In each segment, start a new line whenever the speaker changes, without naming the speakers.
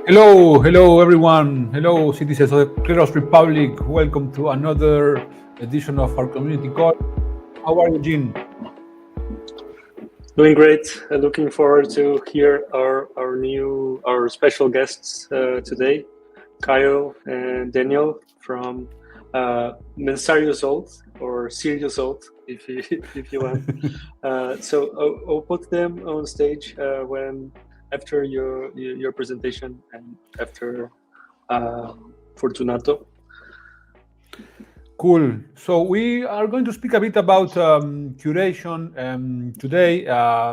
Hello everyone. Hello citizens of the Kleros Republic. Welcome to another edition of our community call. How are you, Jean?
Doing great. Looking forward to hear our special guests today, Kyle and Daniel from Mensarius Oath or Sirius Oath, if you if you want. So I'll put them on stage when after your presentation and after Fortunato.
Cool. So we are going to speak a bit about curation today.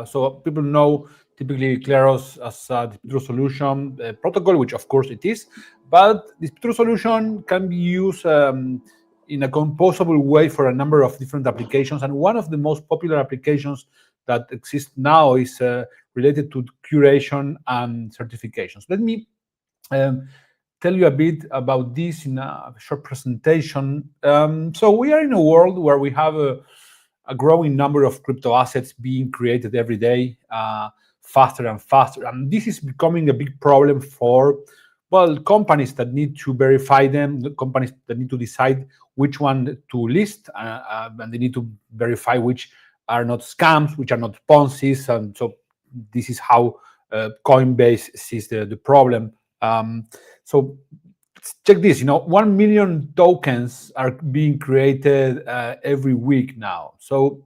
So people know typically Kleros as a distributed solution protocol, which of course it is, but distributed solution can be used in a composable way for a number of different applications. And one of the most popular applications that exist now is related to curation and certifications. Let me tell you a bit about this in a short presentation. So we are in a world where we have a growing number of crypto assets being created every day, faster and faster, and this is becoming a big problem for companies that need to verify them, the companies that need to decide which one to list, and they need to verify which are not scams, which are not Ponzi's, and so this is how Coinbase sees the problem. So check this, 1 million tokens are being created every week now. So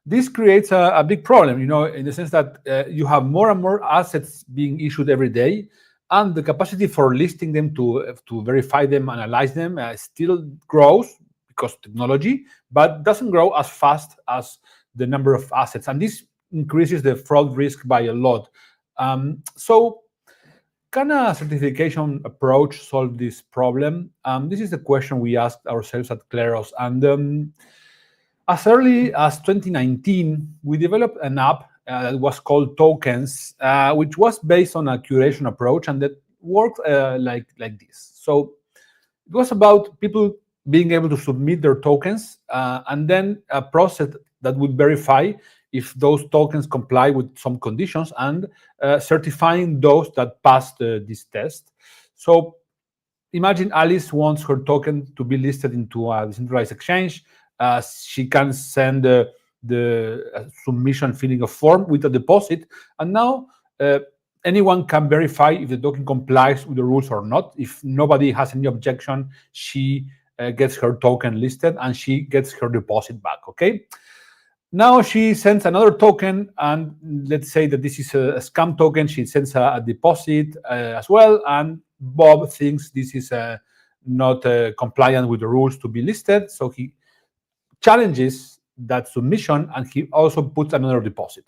this creates a big problem, in the sense that you have more and more assets being issued every day, and the capacity for listing them to verify them, analyze them, still grows because technology, but doesn't grow as fast as the number of assets. And this increases the fraud risk by a lot. So can a certification approach solve this problem? This is the question we asked ourselves at Kleros. And as early as 2019, we developed an app that was called Tokens, which was based on a curation approach, and that worked like this. So it was about people being able to submit their tokens, and then a process that would verify if those tokens comply with some conditions, and certifying those that passed this test. So imagine Alice wants her token to be listed into a decentralized exchange. She can send the submission filling of form with a deposit, and now anyone can verify if the token complies with the rules or not. If nobody has any objection, she gets her token listed and she gets her deposit back. Okay. Now she sends another token, and let's say that this is a scam token. She sends a deposit as well, and Bob thinks this is not compliant with the rules to be listed, so he challenges that submission, and he also puts another deposit.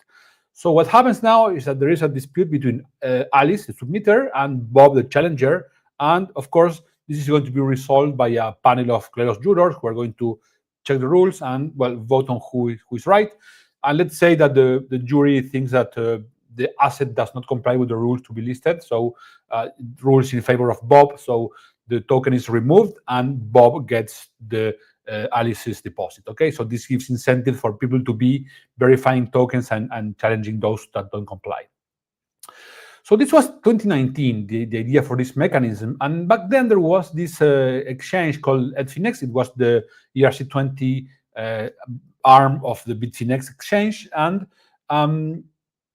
So what happens now is that there is a dispute between Alice, the submitter, and Bob, the challenger, and of course this is going to be resolved by a panel of Kleros jurors who are going to check the rules and vote on who is right. And let's say that the jury thinks that the asset does not comply with the rules to be listed, so rules in favor of Bob, so the token is removed and Bob gets the Alice's deposit. Okay, so this gives incentive for people to be verifying tokens and challenging those that don't comply. So this was 2019, the idea for this mechanism. And back then there was this exchange called Edfinex. It was the ERC20 arm of the Bitfinex exchange. And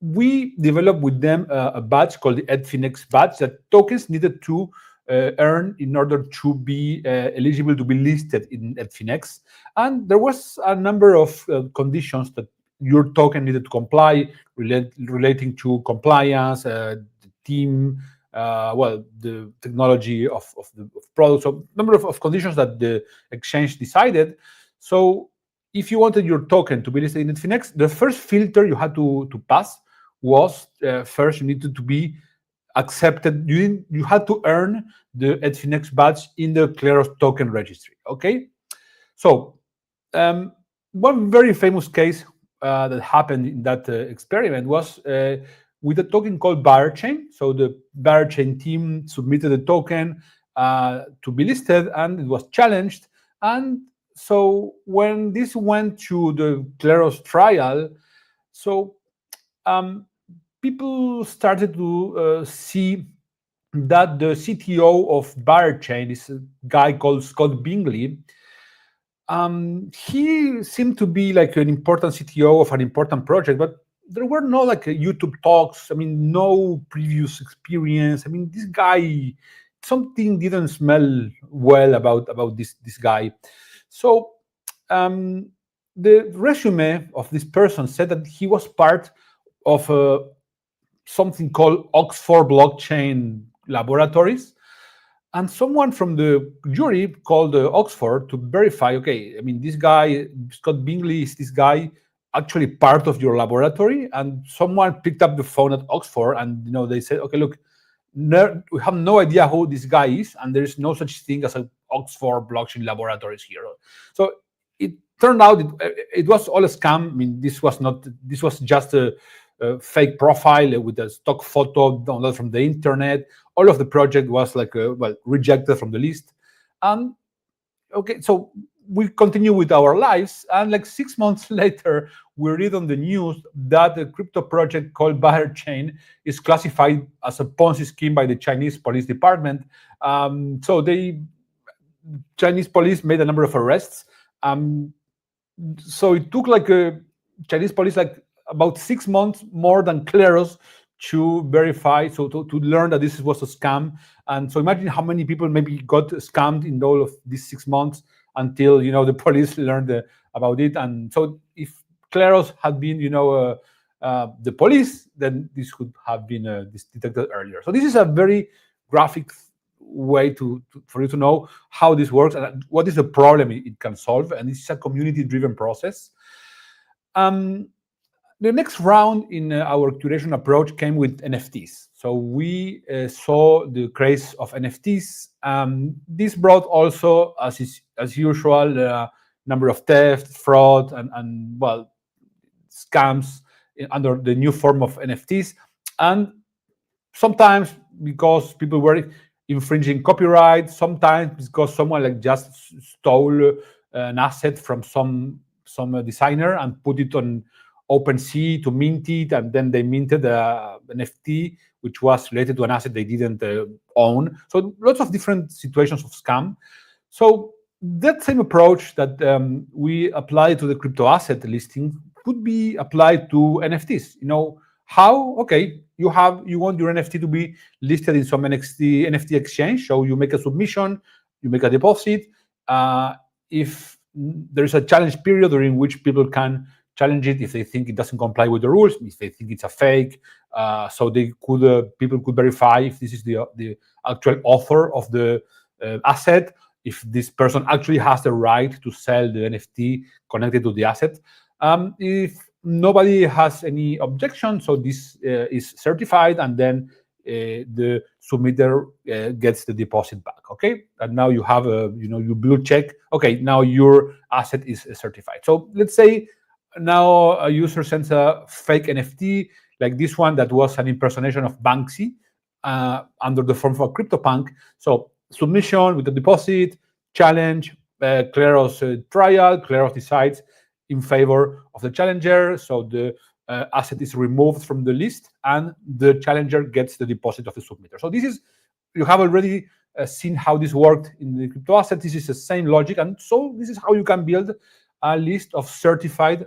we developed with them a badge called the Edfinex badge that tokens needed to earn in order to be eligible to be listed in Edfinex. And there was a number of conditions that your token needed to comply, relating to compliance, the team, the technology of the product. So number of conditions that the exchange decided. So if you wanted your token to be listed in Edfinex, the first filter you had to pass was first you needed to be accepted. You had to earn the Edfinex badge in the Kleros token registry. Okay, so one very famous case that happened in that experiment was with a token called Chain. So the Chain team submitted a token to be listed, and it was challenged. And so when this went to the Kleros trial, so people started to see that the CTO of Chain is a guy called Scott Bingley. He seemed to be like an important CTO of an important project, but there were no like YouTube talks. I mean, no previous experience. I mean, this guy, something didn't smell well about this guy. So um, the resume of this person said that he was part of something called Oxford Blockchain Laboratories, and someone from the jury called Oxford to verify. Okay, I mean, this guy Scott Bingley, is this guy actually part of your laboratory? And someone picked up the phone at Oxford, and they said, okay, look, no, we have no idea who this guy is, and there is no such thing as a Oxford blockchain laboratories here. So it turned out it was all a scam. I mean, this was just a fake profile with a stock photo downloaded from the internet. All of the project was like rejected from the list. And okay, so we continue with our lives, and like 6 months later, we read on the news that a crypto project called Chain is classified as a Ponzi scheme by the Chinese police department. So the Chinese police made a number of arrests. So it took like a Chinese police like about 6 months more than Kleros to verify, so to learn that this was a scam. And so imagine how many people maybe got scammed in all of these 6 months until the police learned about it. And so if Kleros had been the police, then this could have been detected earlier. So this is a very graphic way for you to know how this works and what is the problem it can solve. And this is a community-driven process. The next round in our curation approach came with NFTs. So we saw the craze of NFTs. This brought also, as usual, number of theft, fraud, and scams under the new form of NFTs. And sometimes because people were infringing copyright, sometimes because someone like just stole an asset from some designer and put it on OpenSea to mint it, and then they minted an NFT which was related to an asset they didn't own. So lots of different situations of scam. So that same approach that we apply to the crypto asset listing could be applied to NFTs. How? Okay, you want your NFT to be listed in some NFT exchange. So you make a submission, you make a deposit. If there is a challenge period during which people can challenge it if they think it doesn't comply with the rules, if they think it's a fake, so people could verify if this is the actual author of the asset, if this person actually has the right to sell the NFT connected to the asset. If nobody has any objection, so this is certified, and then the submitter gets the deposit back. Okay, and now you have you blue check. Okay, now your asset is certified. So let's say now a user sends a fake NFT like this one that was an impersonation of Banksy under the form of a CryptoPunk. So submission with the deposit, challenge, Kleros trial. Kleros decides in favor of the challenger, so the asset is removed from the list, and the challenger gets the deposit of the submitter. So you have already seen how this worked in the crypto asset. This is the same logic, and so this is how you can build a list of certified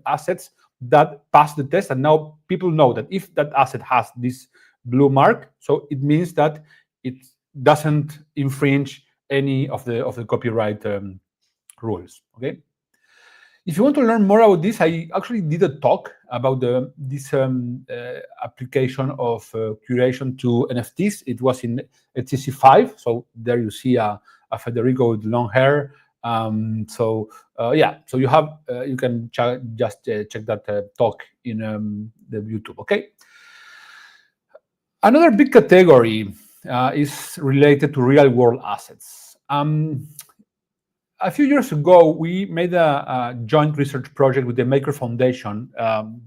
assets that pass the test. And now people know that if that asset has this blue mark, so it means that it doesn't infringe any of the copyright rules. Okay. If you want to learn more about this, I actually did a talk about this application of curation to NFTs. It was in HTC5. So there you see a Federico with long hair. So you can just check that talk in the YouTube. Okay. Another big category is related to real-world assets. A few years ago, we made a joint research project with the Maker Foundation.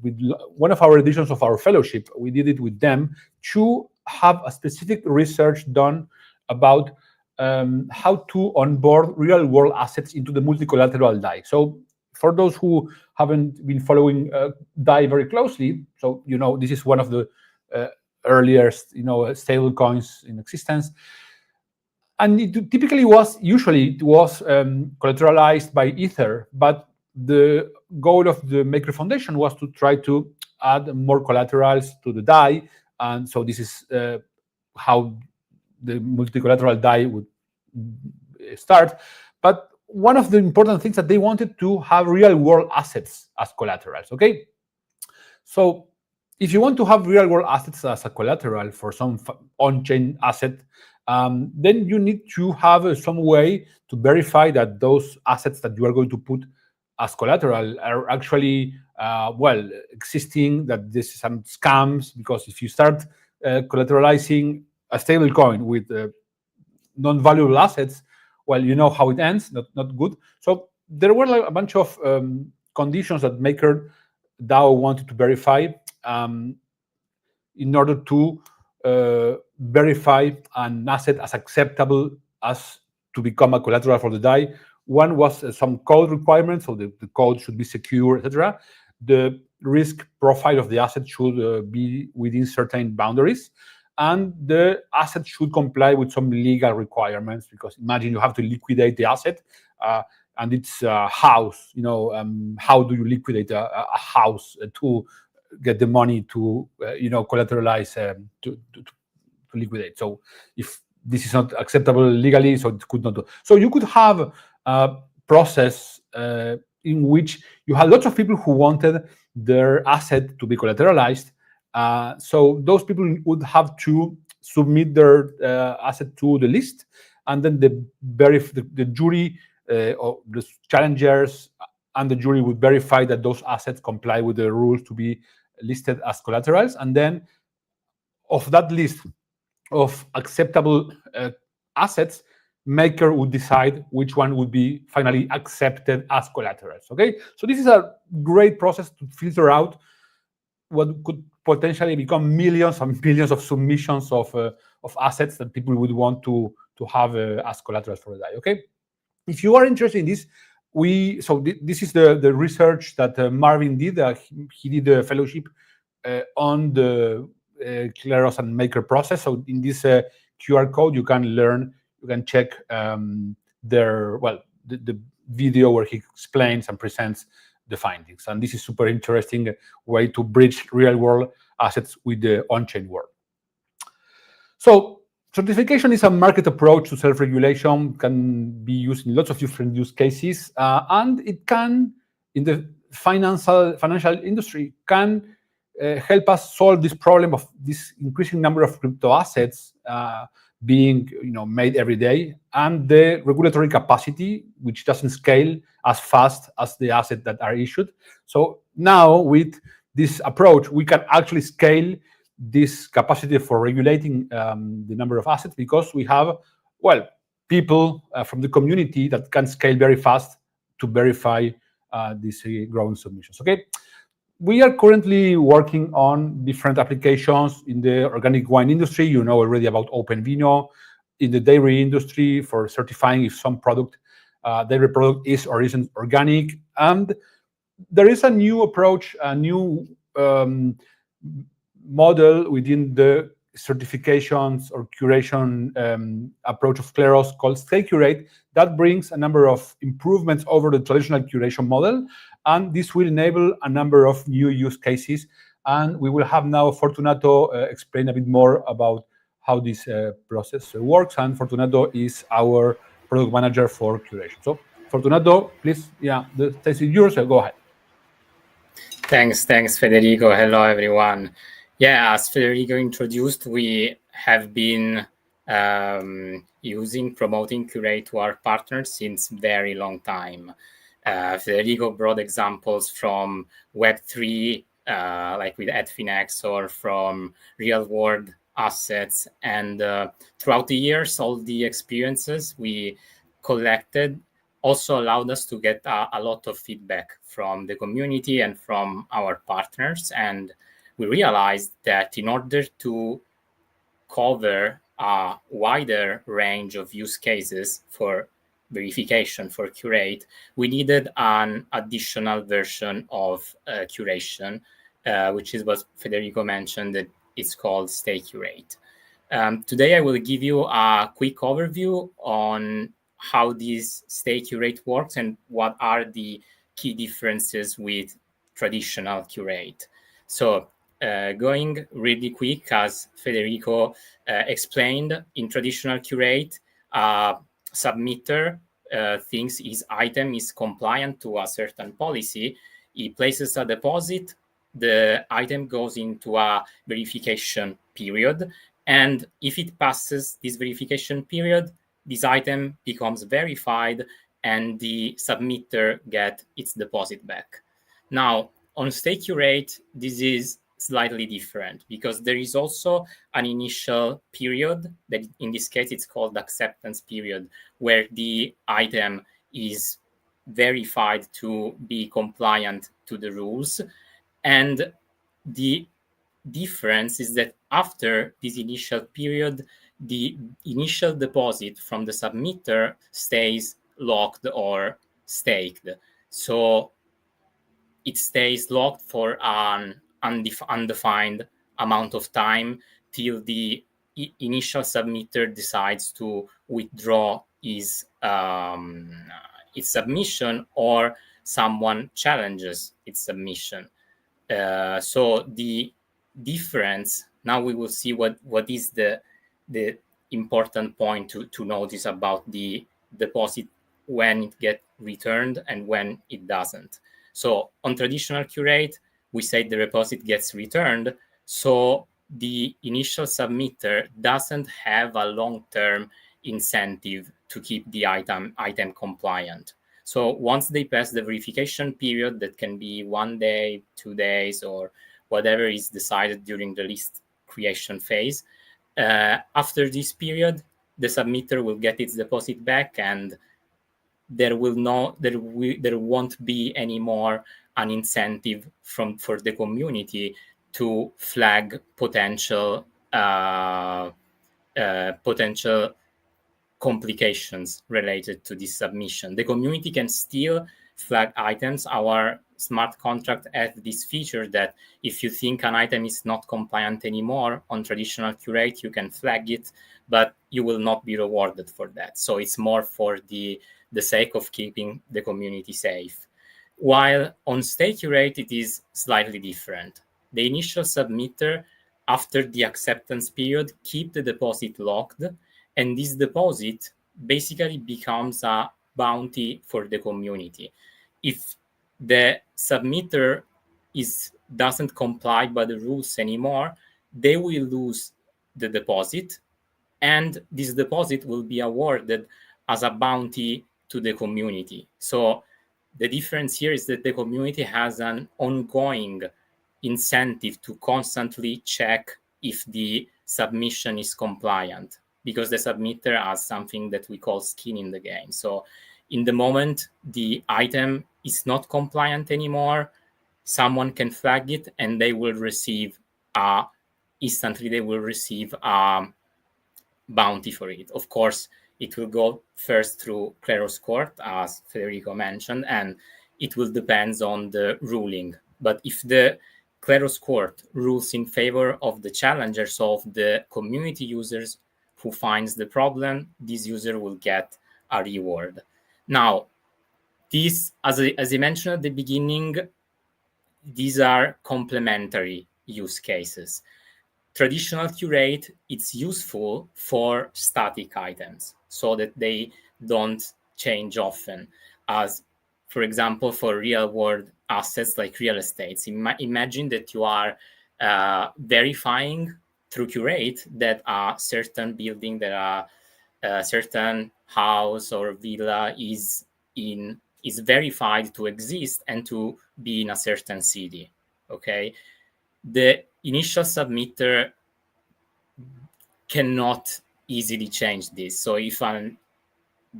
With one of our editions of our fellowship, we did it with them to have a specific research done about how to onboard real-world assets into the multi-collateral DAI. So for those who haven't been following DAI very closely, so this is one of the earliest, stable coins in existence. And it typically was, usually it was collateralized by Ether, but the goal of the Maker Foundation was to try to add more collaterals to the DAI. And so this is how the multi-collateral DAI would start. But one of the important things that they wanted to have real-world assets as collaterals, okay? So if you want to have real-world assets as a collateral for some on-chain asset, then you need to have some way to verify that those assets that you are going to put as collateral are actually existing, that this is some scams, because if you start collateralizing a stable coin with non-valuable assets, well, you know how it ends, not good. So there were like a bunch of conditions that Maker DAO wanted to verify in order to verify an asset as acceptable as to become a collateral for the DAI. One was some code requirements, so the code should be secure, etc. The risk profile of the asset should be within certain boundaries, and the asset should comply with some legal requirements, because imagine you have to liquidate the asset, and it's a house. How do you liquidate a house to get the money to collateralize to liquidate? So if this is not acceptable legally, so it could not do. So you could have a process in which you had lots of people who wanted their asset to be collateralized. So those people would have to submit their asset to the list, and then the jury or the challengers and the jury would verify that those assets comply with the rules to be listed as collaterals. And then of that list of acceptable assets, Maker would decide which one would be finally accepted as collaterals. Okay, so this is a great process to filter out what could potentially become millions and billions of submissions of assets that people would want to have as collaterals for the DAI. Okay, if you are interested in this, this is the research that Marvin did. He did a fellowship on the Kleros and Maker process. So in this QR code, you can check the video where he explains and presents the findings. And this is super interesting way to bridge real world assets with the on-chain world. So certification is a market approach to self-regulation, can be used in lots of different use cases, and it can, in the financial industry, can help us solve this problem of this increasing number of crypto assets being made every day, and the regulatory capacity, which doesn't scale as fast as the assets that are issued. So now with this approach, we can actually scale this capacity for regulating the number of assets, because we have people from the community that can scale very fast to verify these growing submissions. Okay, we are currently working on different applications in the organic wine industry. You know already about OpenVino. In the dairy industry, for certifying if some dairy product is or isn't organic. And there is a new approach, a new model within the certifications or curation approach of Kleros called Curate, that brings a number of improvements over the traditional curation model, and this will enable a number of new use cases. And we will have now Fortunato explain a bit more about how this process works. And Fortunato is our product manager for curation. So Fortunato, please, the stage is yours. Go ahead.
Thanks, Federico. Hello, everyone. Yeah, as Federico introduced, we have been promoting Curate to our partners since very long time. Federico brought examples from Web3, like with Edfinex, or from real-world assets. And throughout the years, all the experiences we collected also allowed us to get a lot of feedback from the community and from our partners. And we realized that in order to cover a wider range of use cases for verification for Curate, we needed an additional version of curation, which is what Federico mentioned, the it's called Stay Curate. Today I will give you a quick overview on how this Stay Curate works and what are the key differences with traditional Curate. So going really quick, as Federico explained, in traditional Curate, submitter thinks his item is compliant to a certain policy. He places a deposit, the item goes into a verification period, and if it passes this verification period, this item becomes verified and the submitter gets its deposit back. Now, on Stay Curate, this is slightly different because there is also an initial period that in this case it's called acceptance period, where the item is verified to be compliant to the rules. And the difference is that after this initial period, the initial deposit from the submitter stays locked or staked. So it stays locked for an undefined amount of time till the initial submitter decides to withdraw his submission or someone challenges its submission. So the difference, now we will see what is the important point to notice about the deposit when it gets returned and when it doesn't. So on traditional Curate, we say the deposit gets returned, so the initial submitter doesn't have a long-term incentive to keep the item compliant. So once they pass the verification period, that can be 1 day, 2 days, or whatever is decided during the list creation phase, after this period, the submitter will get its deposit back, and there won't be any more an incentive for the community to flag potential complications related to this submission. The community can still flag items. Our smart contract has this feature that if you think an item is not compliant anymore on traditional Curate, you can flag it, but you will not be rewarded for that. So it's more for the sake of keeping the community safe. While on Stay Curate, it is slightly different. The initial submitter, after the acceptance period, keep the deposit locked, and this deposit basically becomes a bounty for the community. If the submitter doesn't comply by the rules anymore, they will lose the deposit, and this deposit will be awarded as a bounty to the community. So the difference here is that the community has an ongoing incentive to constantly check if the submission is compliant, because the submitter has something that we call skin in the game. So in the moment the item is not compliant anymore, someone can flag it and they will receive instantly a bounty for it. Of course, it will go first through Kleros Court, as Federico mentioned, and it will depend on the ruling. But if the Kleros Court rules in favor of the challenger, so of the community users who finds the problem, this user will get a reward. Now, these, as I mentioned at the beginning, these are complementary use cases. Traditional Curate, it's useful for static items so that they don't change often. As, for example, for real world assets like real estates, imagine that you are verifying through Curate that a certain building, that a certain house or villa is verified to exist and to be in a certain city. Okay, the initial submitter cannot easily change this. So if a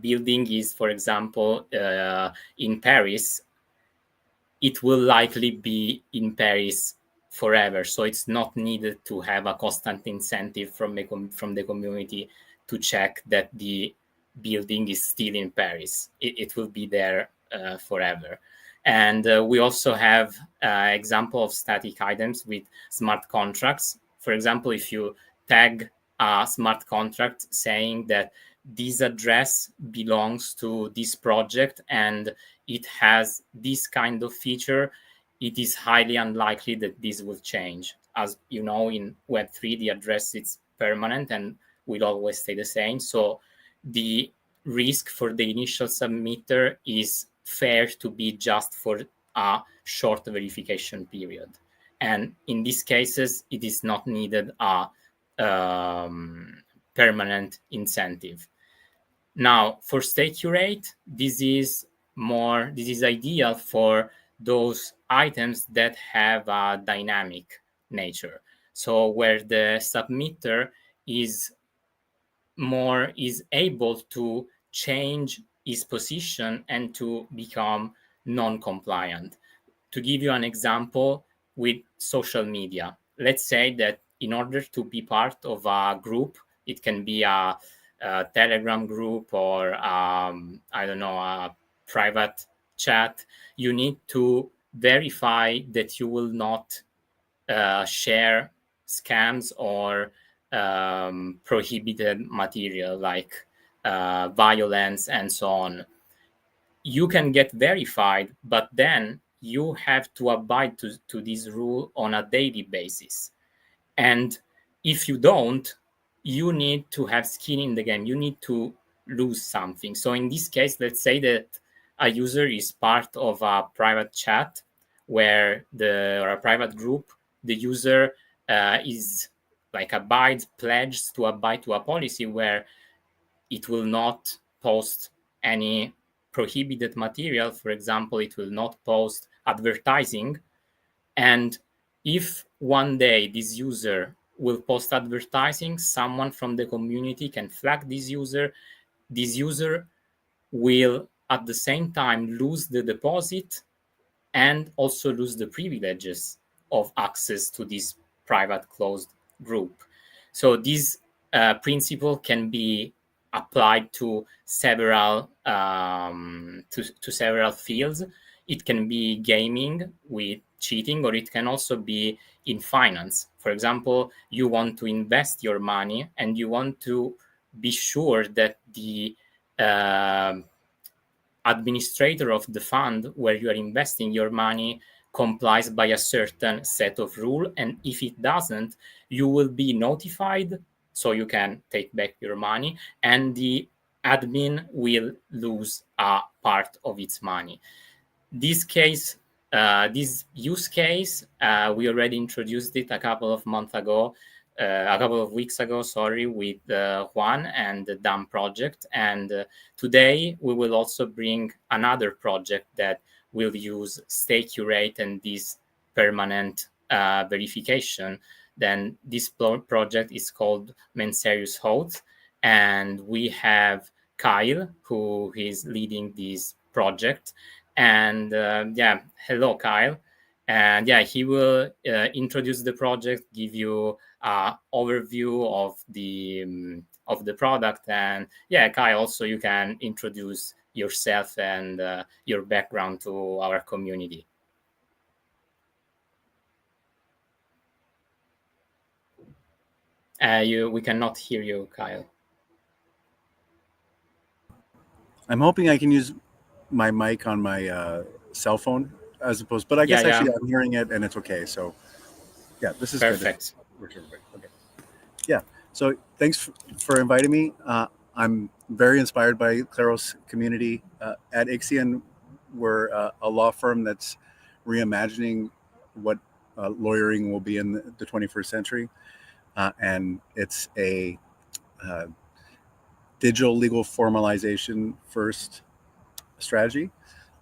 building is, for example, in Paris, it will likely be in Paris forever. So it's not needed to have a constant incentive from the community to check that the building is still in Paris. It will be there forever. And we also have example of static items with smart contracts. for example, if you tag a smart contract saying that this address belongs to this project and it has this kind of feature, it is highly unlikely that this will change. As you know, in Web3, the address is permanent and will always stay the same. So the risk for the initial submitter is fair to be just for a short verification period. And in these cases, it is not needed a permanent incentive. Now, for State Curate, this is ideal for those items that have a dynamic nature. So where the submitter is able to change his position and to become non-compliant. To give you an example, with social media, let's say that in order to be part of a group, it can be a Telegram group or I don't know, a private chat, you need to verify that you will not share scams or prohibited material like violence and so on. You can get verified, but then you have to abide to this rule on a daily basis. And if you don't, you need to have skin in the game. You need to lose something. So in this case, let's say that a user is part of a private chat or a private group. The user is like pledged to abide to a policy where it will not post any prohibited material. For example, it will not post advertising. And if one day this user will post advertising, someone from the community can flag this user. This user will at the same time lose the deposit and also lose the privileges of access to this private closed group. So this principle can be applied to several several fields. It can be gaming with cheating, or it can also be in finance. For example, you want to invest your money and you want to be sure that the administrator of the fund where you are investing your money complies by a certain set of rules. And if it doesn't, you will be notified so you can take back your money, and the admin will lose a part of its money. This use case, we already introduced it a couple of weeks ago, with Juan and the DAM project. And today we will also bring another project that will use Stake Curate and this permanent verification. Then this project is called Mensarius Oath, and we have Kyle, who is leading this project. And hello, Kyle. And he will introduce the project, give you an overview of the product. And Kyle, also you can introduce yourself and your background to our community. We cannot hear you, Kyle.
I'm hoping I can use my mic on my cell phone as opposed, but I guess actually I'm hearing it and it's okay. So this is
perfect.
Good. Okay. Yeah. So thanks for inviting me. I'm very inspired by Kleros community at Ixion. We're a law firm that's reimagining what lawyering will be in the 21st century. And it's a digital legal formalization first strategy.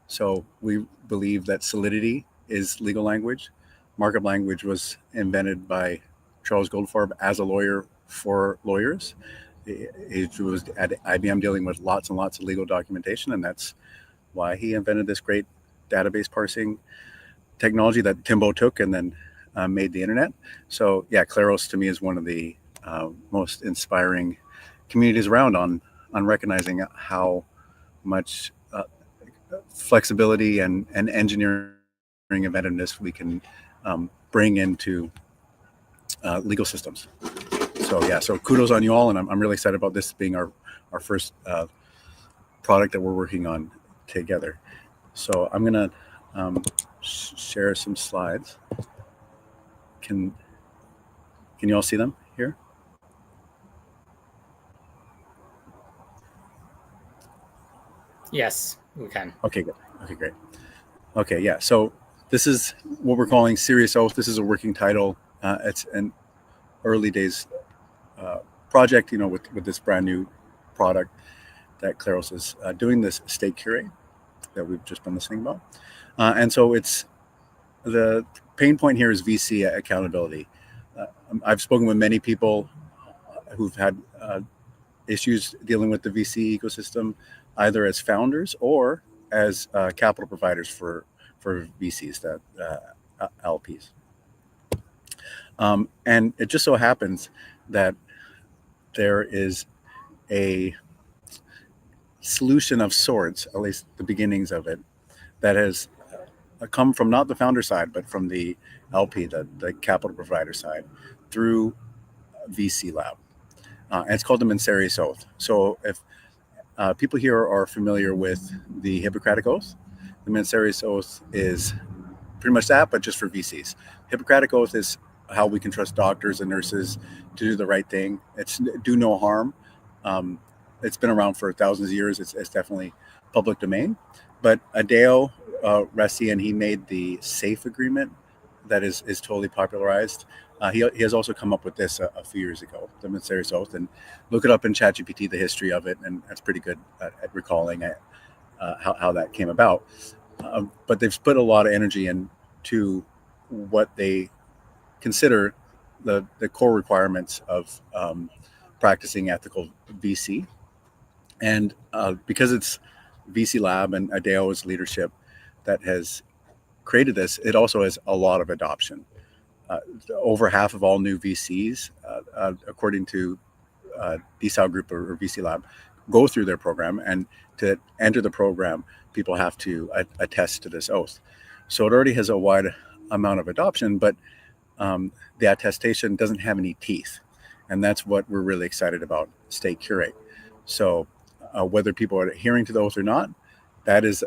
So we believe that solidity is legal language. Markup language was invented by Charles Goldfarb as a lawyer for lawyers. It was at IBM dealing with lots and lots of legal documentation, and that's why he invented this great database parsing technology that Timbo took and then made the internet. So Kleros to me is one of the most inspiring communities around on recognizing how much flexibility and engineering inventiveness we can bring into legal systems. So yeah, so kudos on you all, and I'm really excited about this being our first product that we're working on together. So I'm gonna share some slides. Can you all see them here?
Yes, we can.
Okay, good. Okay, great. Okay, yeah. So this is what we're calling Mensarius Oath. This is a working title. It's an early days project, with this brand new product that Kleros is doing, this state curate that we've just been listening about. And so it's the pain point here is VC accountability. I've spoken with many people who've had issues dealing with the VC ecosystem, either as founders or as capital providers for VCs, that LPs. And it just so happens that there is a solution of sorts, at least the beginnings of it, that has come from not the founder side, but from the LP, the capital provider side, through VC Lab. And it's called the Mensarius Oath. So if people here are familiar with the Hippocratic Oath, the Mensarius Oath is pretty much that, but just for VCs. Hippocratic Oath is how we can trust doctors and nurses to do the right thing. It's do no harm. It's been around for thousands of years. It's definitely public domain. But Adeo Ressian, he made the SAFE agreement that is totally popularized. He has also come up with this a few years ago, the Mensarius Oath, and look it up in ChatGPT, the history of it, and that's pretty good at recalling how that came about. But they've put a lot of energy into what they consider the core requirements of practicing ethical VC. And because it's VC Lab and Adeo's leadership that has created this, it also has a lot of adoption. Over half of all new VCs, according to DSAL Group or VC Lab, go through their program. And to enter the program, people have to attest to this oath. So it already has a wide amount of adoption, but the attestation doesn't have any teeth. And that's what we're really excited about, State Curate. So whether people are adhering to the oath or not, that is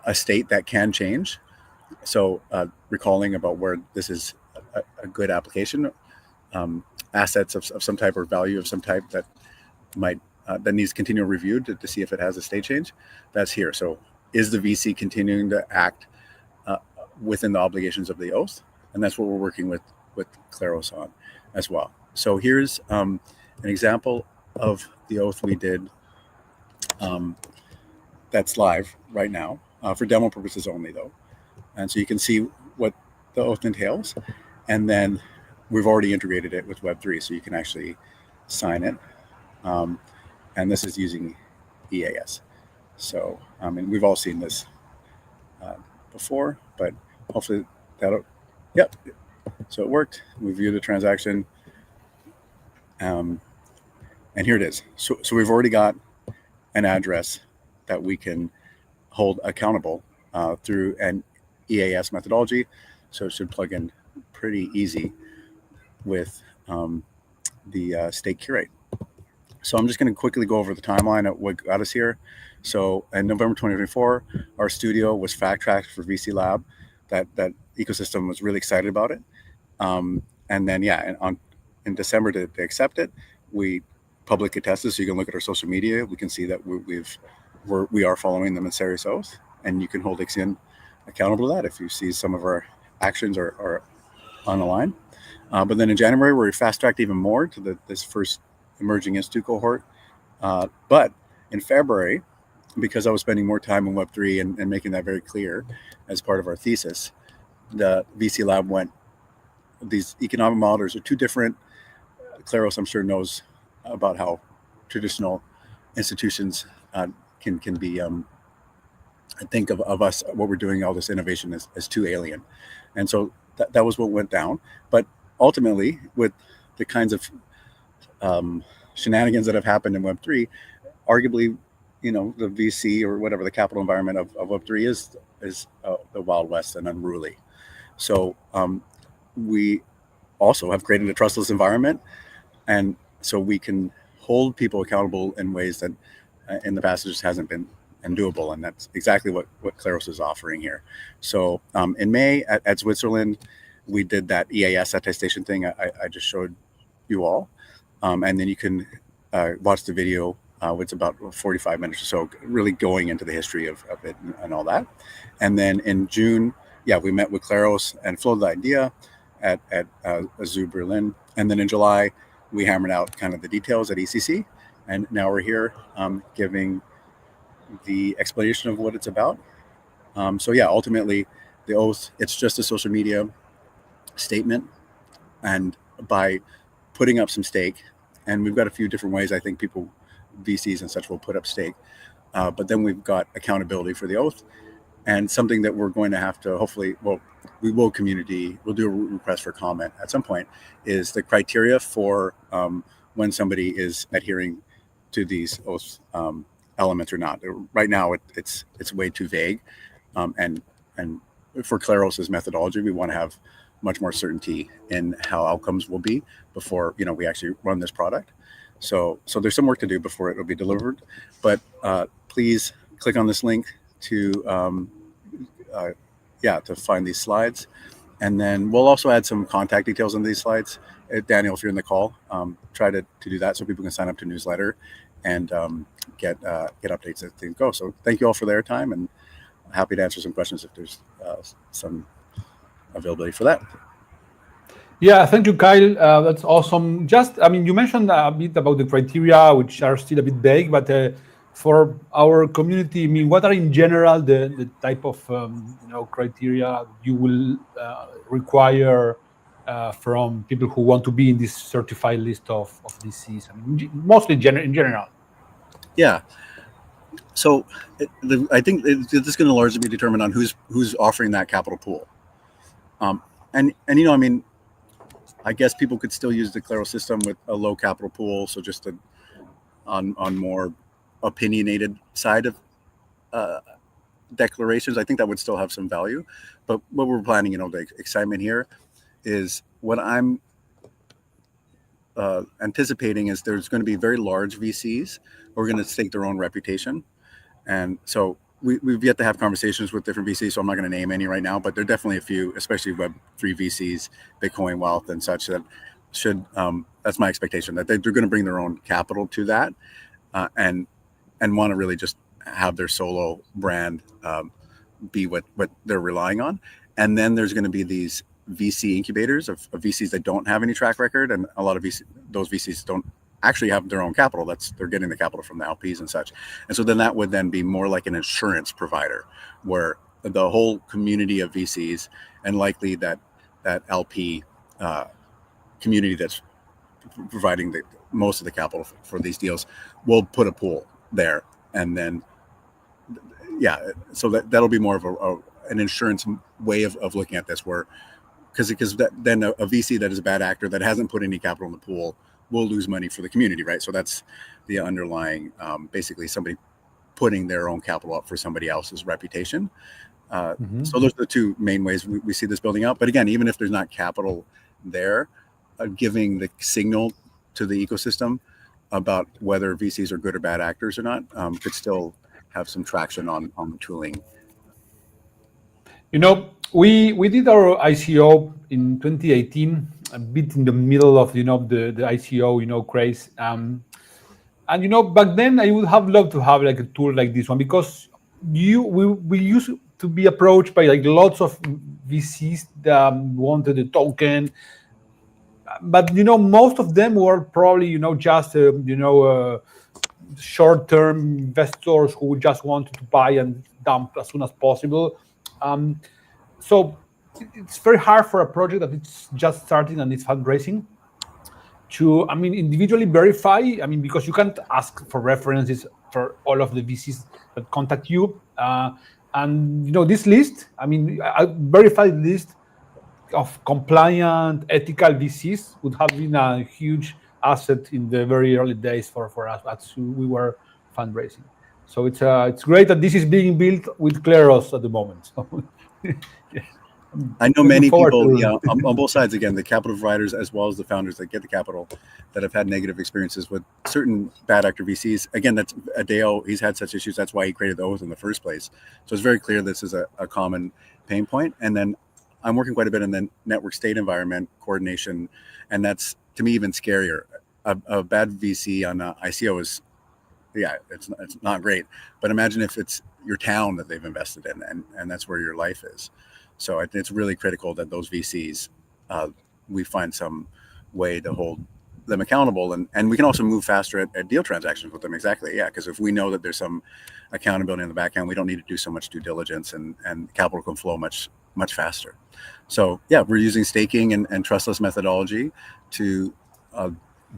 a state that can change. So recalling about where this is a good application, assets of some type or value of some type that might that needs continual review to see if it has a state change, that's here. So is the VC continuing to act within the obligations of the oath? And that's what we're working with Kleros on as well. So here's an example of the oath we did that's live right now for demo purposes only, though. And so you can see what the oath entails. And then we've already integrated it with Web3, so you can actually sign it. And this is using EAS. So, and we've all seen this before, but hopefully that'll, yep. So it worked. We viewed the transaction. And here it is. So we've already got an address that we can hold accountable through an EAS methodology. So it should plug in pretty easy with the state curate. So I'm just going to quickly go over the timeline of what got us here. So in November 2024, our studio was fact tracked for VC Lab. That ecosystem was really excited about it. And then, yeah, in December to accept it, we publicly tested. So you can look at our social media. We can see that we are following the Mensarius Oath, and you can hold Ixion accountable to that if you see some of our actions are on the line. But then in January, we fast-tracked even more to this first emerging institute cohort. But in February, because I was spending more time in Web3 and making that very clear as part of our thesis, the VC Lab went, these economic models are two different. Kleros, I'm sure, knows about how traditional institutions can be, I think of us, what we're doing, all this innovation as too alien. And so that was what went down. But ultimately, with the kinds of shenanigans that have happened in Web3, arguably, the VC or whatever the capital environment of Web3 is the Wild West and unruly. So we also have created a trustless environment, and so we can hold people accountable in ways that in the past just hasn't been doable, and that's exactly what Kleros is offering here. So in May at Switzerland, we did that EAS attestation thing I just showed you all, and then you can watch the video. It's about 45 minutes or so, really going into the history of it and all that. And then in June, we met with Kleros and floated the idea at Zoo Berlin. And then in July, we hammered out kind of the details at ECC. And now we're here giving the explanation of what it's about. Ultimately, the oath, it's just a social media statement. And by putting up some stake, and we've got a few different ways I think people, VCs and such, will put up stake. But then we've got accountability for the oath, and something that we're going to have to hopefully, we'll do a request for comment at some point, is the criteria for when somebody is adhering to these oath elements or not. Right now, it's way too vague, and for Kleros' methodology, we want to have much more certainty in how outcomes will be before we actually run this product. So there's some work to do before it will be delivered, but please click on this link to find these slides, and then we'll also add some contact details on these slides. Daniel, if you're in the call, try to do that so people can sign up to newsletter and get updates as things go. So thank you all for their time, and happy to answer some questions if there's some availability for that.
Yeah, thank you, Kyle. That's awesome. You mentioned a bit about the criteria, which are still a bit vague, but for our community, what are in general the type of criteria you will require from people who want to be in this certified list of VCs? Mostly in general.
Yeah. So I think this is going to largely be determined on who's offering that capital pool. I guess people could still use the Kleros system with a low capital pool, so just on more opinionated side of declarations. I think that would still have some value. But what we're planning, the excitement here is what I'm anticipating is there's going to be very large VCs who are going to stake their own reputation. And so we've yet to have conversations with different VCs, so I'm not going to name any right now, but there are definitely a few, especially Web3 VCs, Bitcoin Wealth and such, that should, that's my expectation, that they're going to bring their own capital to that and want to really just have their solo brand be what they're relying on. And then there's going to be these VC incubators of VCs that don't have any track record, and a lot of those VCs don't actually have their own capital. They're getting the capital from the LPs and such. And so then that would then be more like an insurance provider, where the whole community of VCs, and likely that LP community that's providing most of the capital for these deals, will put a pool there. And then so that'll be more of an insurance way of looking at this, where because then a VC that is a bad actor that hasn't put any capital in the pool will lose money for the community, right? So that's the underlying, basically somebody putting their own capital up for somebody else's reputation. So those are the two main ways we see this building out. But again, even if there's not capital there, giving the signal to the ecosystem about whether VCs are good or bad actors or not could still have some traction on the tooling.
We did our ICO in 2018, a bit in the middle of the ICO craze, and back then I would have loved to have like a tool like this one, because we used to be approached by like lots of VCs that wanted a token, but most of them were probably just short-term investors who just wanted to buy and dump as soon as possible. So it's very hard for a project that it's just starting and it's fundraising to, individually verify. Because you can't ask for references for all of the VCs that contact you. And this list, a verified list of compliant, ethical VCs would have been a huge asset in the very early days for us as we were fundraising. So it's great that this is being built with Kleros at the moment. So, yeah.
I know
looking
many
forward
people,
to-
yeah, on both sides, again, the capital providers as well as the founders that get the capital, that have had negative experiences with certain bad actor VCs. Again, that's Adeo. He's had such issues. That's why he created the Oath in the first place. So it's very clear this is a common pain point. And then I'm working quite a bit in the network state environment coordination, and that's, to me, even scarier. A bad VC on ICO is, yeah, it's not great. But imagine if it's your town that they've invested in, and that's where your life is. So it's really critical that those VCs, we find some way to hold them accountable, and we can also move faster at deal transactions with them. Exactly, yeah, because if we know that there's some accountability in the back end, we don't need to do so much due diligence, and capital can flow much faster. So yeah, we're using staking and trustless methodology to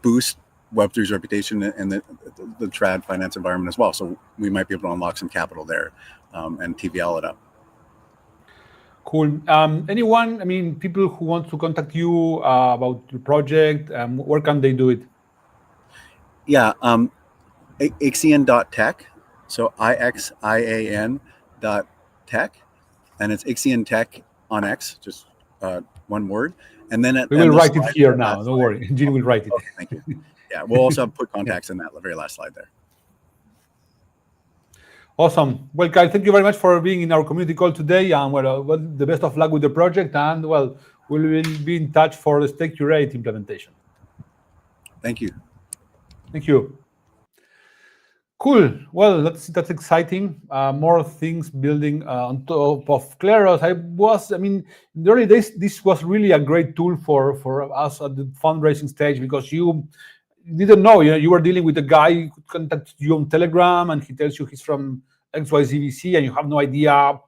boost Web3's reputation in the trad finance environment as well. So we might be able to unlock some capital there and TVL it up.
Cool. Anyone, I mean, people who want to contact you about the project, where can they do it?
Yeah, Ixian.tech. So IXIAN.tech. And it's Ixian Tech on X, just one word. And then
We will write it here now. Don't worry. Gene will write it.
Okay, thank you. Yeah, we'll also put contacts in that very last slide there.
Awesome. Well, Kyle, thank you very much for being in our community call today. And well, the best of luck with the project. And well, we will be in touch for the Stake Curate implementation.
Thank you.
Thank you. Cool. Well, that's exciting. More things building on top of Kleros. I mean, in the early days, this was really a great tool for us at the fundraising stage, because you didn't know, you were dealing with a guy who contacts you on Telegram, and he tells you he's from XYZ VC, and you have no idea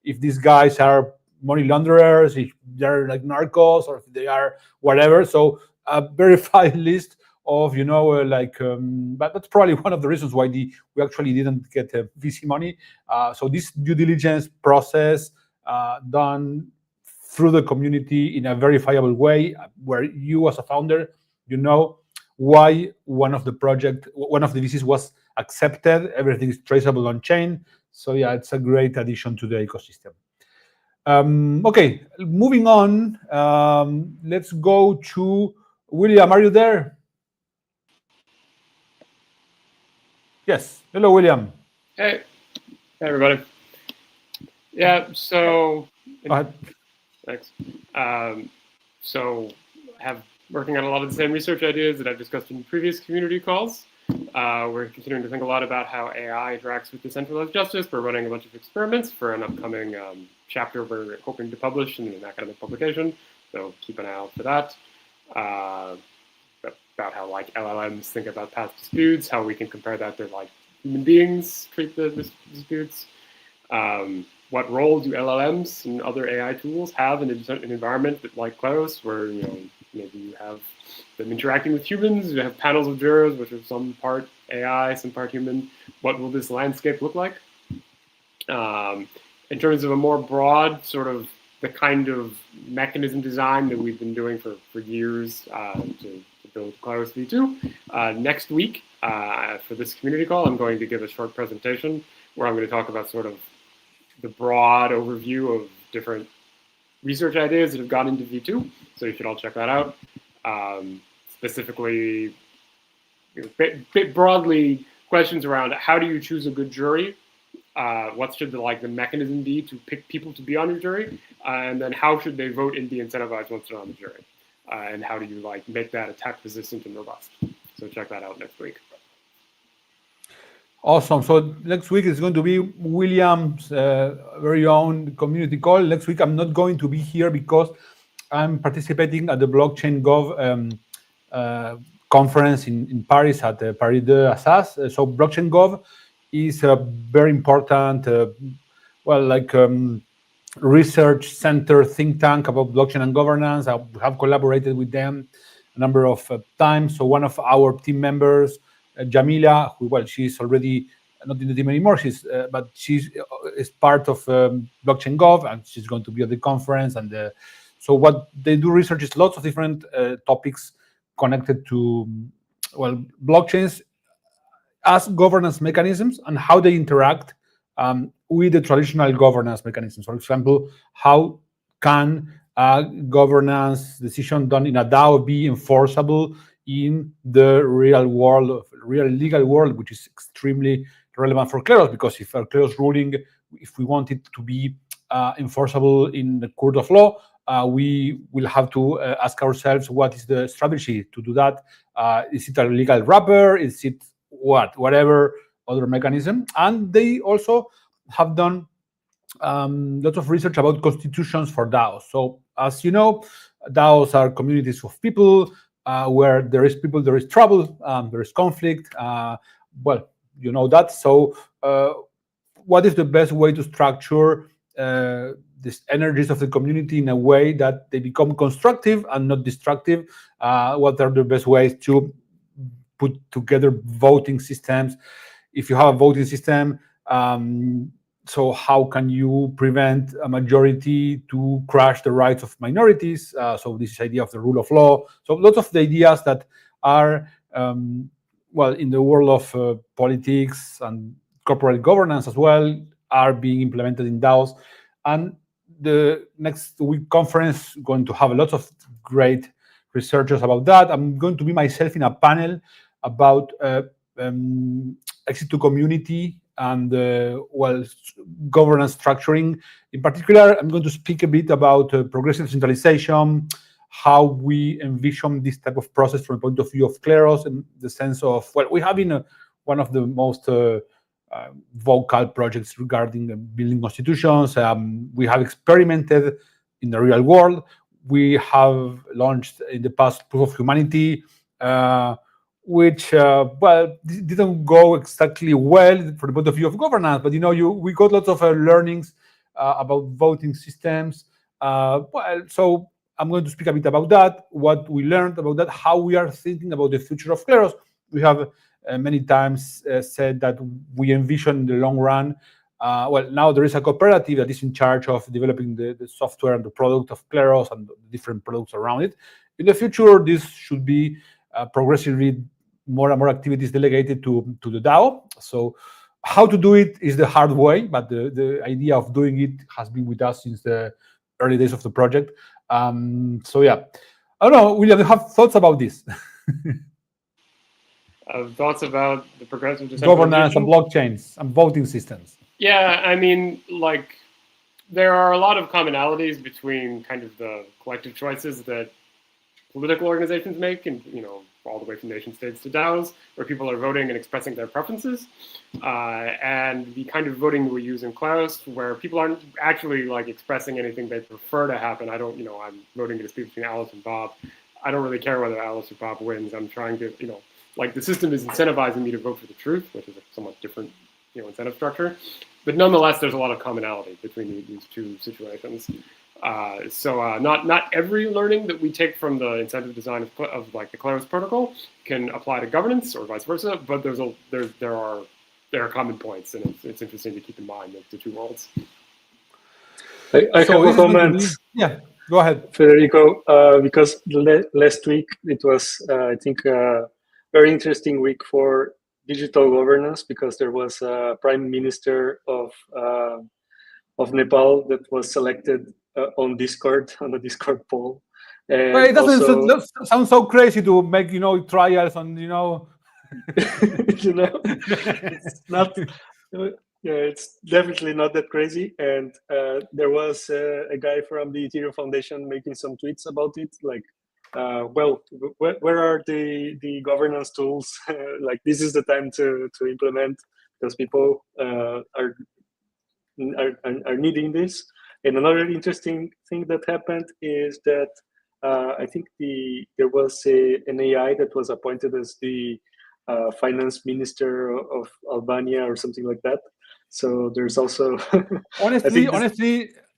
if these guys are money launderers, if they're like narcos, or if they are whatever. So a verified list of, but that's probably one of the reasons why we actually didn't get VC money. So this due diligence process done through the community in a verifiable way, where you as a founder, why one of the VCs was accepted. Everything is traceable on chain. So yeah, it's a great addition to the ecosystem. Okay, moving on. Let's go to William. Are you there? Yes. Hello, William.
Hey everybody. Yeah, so
Go ahead.
thanks. So I have working on a lot of the same research ideas that I've discussed in previous community calls. We're continuing to think a lot about how AI interacts with decentralized justice. We're running a bunch of experiments for an upcoming chapter we're hoping to publish in an academic publication. So keep an eye out for that. About how like LLMs think about past disputes, how we can compare that to like human beings treat the disputes. What role do LLMs and other AI tools have in an environment like Kleros, where maybe you have them interacting with humans, you have panels of jurors, which are some part AI, some part human. What will this landscape look like? In terms of a more broad sort of the kind of mechanism design that we've been doing for years to build Kleros V2. Next week, for this community call, I'm going to give a short presentation where I'm going to talk about sort of the broad overview of different research ideas that have gone into V2. So you should all check that out. Specifically, bit broadly, questions around how do you choose a good jury? What should the mechanism be to pick people to be on your jury? And then how should they vote and be incentivized once they're on the jury? And how do you make that attack resistant and robust? So check that out next week.
Awesome. So next week is going to be William's very own community call. Next week I'm not going to be here because I'm participating at the Blockchain Gov conference in Paris at the Paris de Assas. So Blockchain Gov is a very important, research center think tank about blockchain and governance. I have collaborated with them a number of times. So one of our team members, Jamila, she's already not in the team anymore. But she's is part of Blockchain Gov, and she's going to be at the conference. And so what they do research is lots of different topics connected to blockchains as governance mechanisms and how they interact with the traditional governance mechanisms. For example, how can governance decision done in a DAO be enforceable in the real world, real legal world, which is extremely relevant for Kleros, because if a Kleros ruling, if we want it to be enforceable in the court of law, we will have to ask ourselves, what is the strategy to do that? Is it a legal wrapper? Is it whatever other mechanism? And they also have done lots of research about constitutions for DAOs. So as you know, DAOs are communities of people where there is people, there is trouble, there is conflict. Well, you know that. So what is the best way to structure these energies of the community in a way that they become constructive and not destructive? What are the best ways to put together voting systems? If you have a voting system, so how can you prevent a majority to crush the rights of minorities? So this idea of the rule of law. So lots of the ideas that are, well, in the world of politics and corporate governance as well, are being implemented in DAOs. And the next week conference is going to have a lot of great researchers about that. I'm going to be myself in a panel about exit to community and well, governance structuring. In particular, I'm going to speak a bit about progressive centralization, how we envision this type of process from a point of view of Kleros, in the sense of, well, we have been one of the most vocal projects regarding building constitutions. We have experimented in the real world. We have launched in the past Proof of Humanity, which well, didn't go exactly well from the point of view of governance, but we got lots of learnings about voting systems. Well, so I'm going to speak a bit about that, what we learned about that, how we are thinking about the future of Kleros. We have many times said that we envision in the long run. Well, now there is a cooperative that is in charge of developing the software and the product of Kleros and the different products around it. In the future, this should be progressively more and more activities delegated to the DAO. So how to do it is the hard way, but the idea of doing it has been with us since the early days of the project. So yeah, I don't know, William, do you have thoughts about this?
Thoughts about the progressive
governance and
decentralization?
blockchains and voting systems.
Yeah, I mean, like, there are a lot of commonalities between kind of the collective choices that political organizations make, and all the way from nation states to DAOs, where people are voting and expressing their preferences, and the kind of voting that we use in Kleros, where people aren't actually like expressing anything they prefer to happen. I'm voting to dispute between Alice and Bob. I don't really care whether Alice or Bob wins. I'm trying to, like, the system is incentivizing me to vote for the truth, which is a somewhat different, incentive structure. But nonetheless, there's a lot of commonality between these two situations. So not every learning that we take from the incentive design of like the Kleros protocol can apply to governance or vice versa, but there are common points, and it's interesting to keep in mind the two worlds.
I have a comment.
Yeah, go ahead,
Federico, because last week it was, I think, a very interesting week for digital governance, because there was a prime minister of Nepal that was selected on Discord, on the Discord poll. And
it doesn't sound so crazy to make trials on
it's not. Yeah, it's definitely not that crazy. And there was a guy from the Ethereum Foundation making some tweets about it, like, well, where are the governance tools? Like, this is the time to implement, because people are needing this. And another interesting thing that happened is that I think there was an AI that was appointed as the finance minister of Albania or something like that. So there's also
honestly,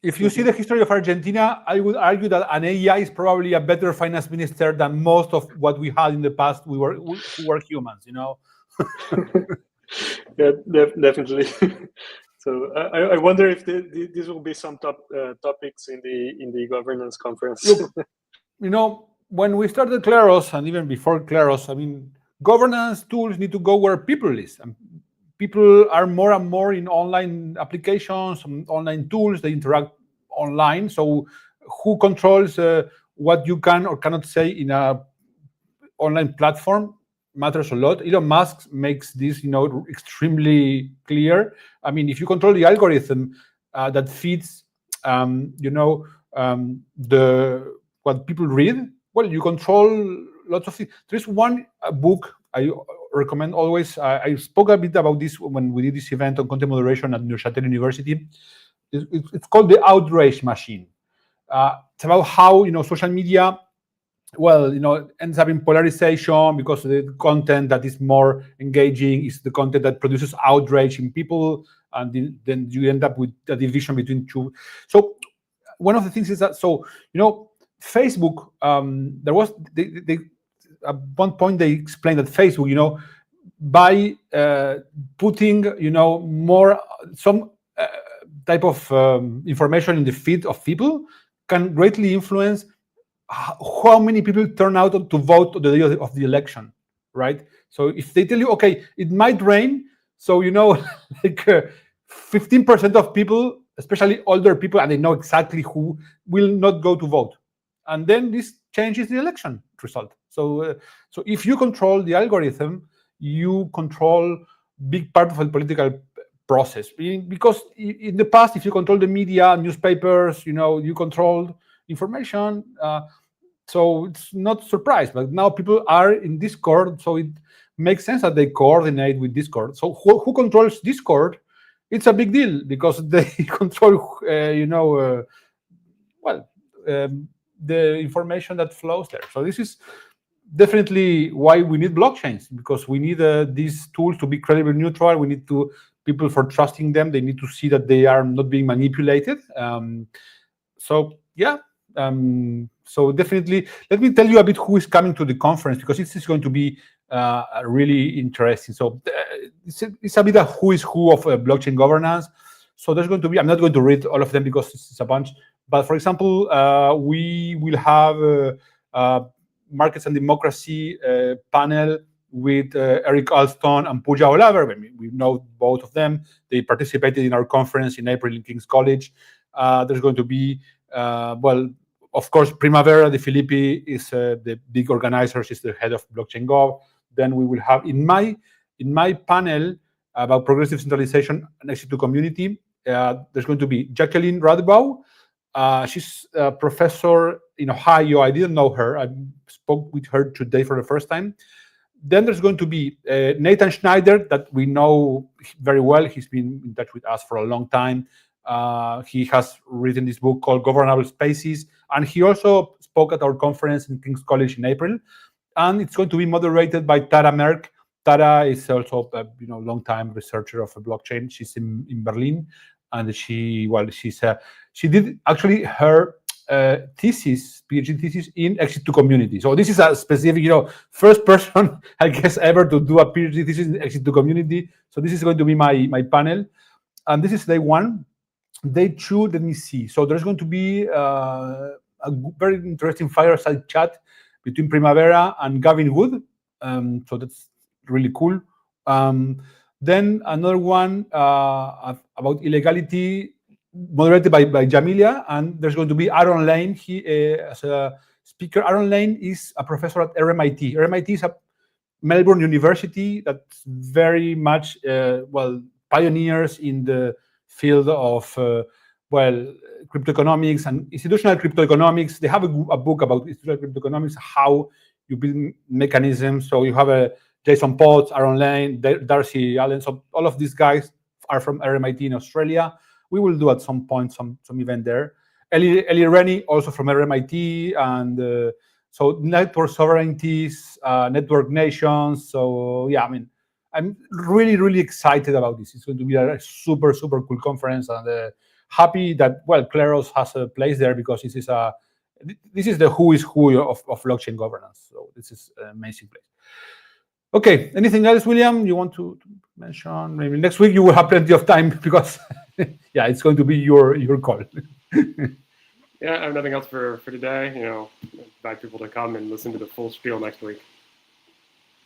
if you see the history of Argentina, I would argue that an AI is probably a better finance minister than most of what we had in the past. Who were humans,
Yeah, definitely. So I wonder if these will be some topics in the governance conference.
Look, when we started Kleros, and even before Kleros, I mean, governance tools need to go where people is. And people are more and more in online applications, online tools. They interact online. So who controls what you can or cannot say in a online platform matters a lot. Elon Musk makes this, extremely clear. I mean, if you control the algorithm that feeds, the what people read, well, you control lots of things. There's one book I recommend always. I spoke a bit about this when we did this event on content moderation at Neuchâtel University. It's called The Outrage Machine. It's about how social media, well, ends up in polarization because the content that is more engaging is the content that produces outrage in people, and then you end up with a division between two. So one of the things is that, Facebook, there was they at one point they explained that Facebook, by putting more some type of information in the feed of people can greatly influence how many people turn out to vote on the day of the election, right? So if they tell you, okay, it might rain, so like 15% of people, especially older people, and they know exactly who will not go to vote, and then this changes the election result. So if you control the algorithm, you control big part of the political process. Because in the past, if you control the media, newspapers, you controlled information. So it's not surprise, but now people are in Discord, so it makes sense that they coordinate with Discord. So who controls Discord? It's a big deal because they control, the information that flows there. So this is definitely why we need blockchains, because we need these tools to be credibly neutral. We need people for trusting them. They need to see that they are not being manipulated. So definitely, let me tell you a bit who is coming to the conference, because this is going to be really interesting. So it's a bit of who is who of blockchain governance. So there's going to be, I'm not going to read all of them because it's a bunch, but for example, we will have Markets and Democracy panel with Eric Alston and Pooja Olaver. I mean, we know both of them. They participated in our conference in April in King's College. There's going to be, of course, Primavera de Filippi is the big organizer. She's the head of Blockchain Gov. Then we will have in my panel about progressive centralization and exit to community. There's going to be Jacqueline Radbaugh. She's a professor in Ohio. I didn't know her. I spoke with her today for the first time. Then there's going to be Nathan Schneider, that we know very well. He's been in touch with us for a long time. He has written this book called Governable Spaces, and he also spoke at our conference in King's College in April. And it's going to be moderated by Tara Merck. Tara is also a long-time researcher of a blockchain. She's in Berlin, and she did actually her PhD thesis in exit to community. So this is a specific, first person, I guess, ever to do a PhD thesis in exit to community. So this is going to be my panel, and this is day one. Day two, let me see. So there's going to be a very interesting fireside chat between Primavera and Gavin Wood. So that's really cool. Then another one about illegality, moderated by Jamilia, and there's going to be Aaron Lane. He as a speaker. Aaron Lane is a professor at RMIT. RMIT is a Melbourne University that's very much pioneers in the field of cryptoeconomics and institutional cryptoeconomics. They have a book about institutional cryptoeconomics, how you build mechanisms. So you have Jason Potts, Aaron Lane, Darcy Allen. So all of these guys are from RMIT in Australia. We will do at some point some event there. Eli Rennie, also from RMIT, and so network sovereignties, network nations. So yeah, I mean, I'm really, really excited about this. It's going to be a super, super cool conference, and happy that Kleros has a place there, because this is the who is who of blockchain governance. So this is an amazing place. Okay, anything else, William, you want to mention? Maybe next week you will have plenty of time, because yeah, it's going to be your call.
Yeah, I have nothing else for today. Invite people to come and listen to the full spiel next week.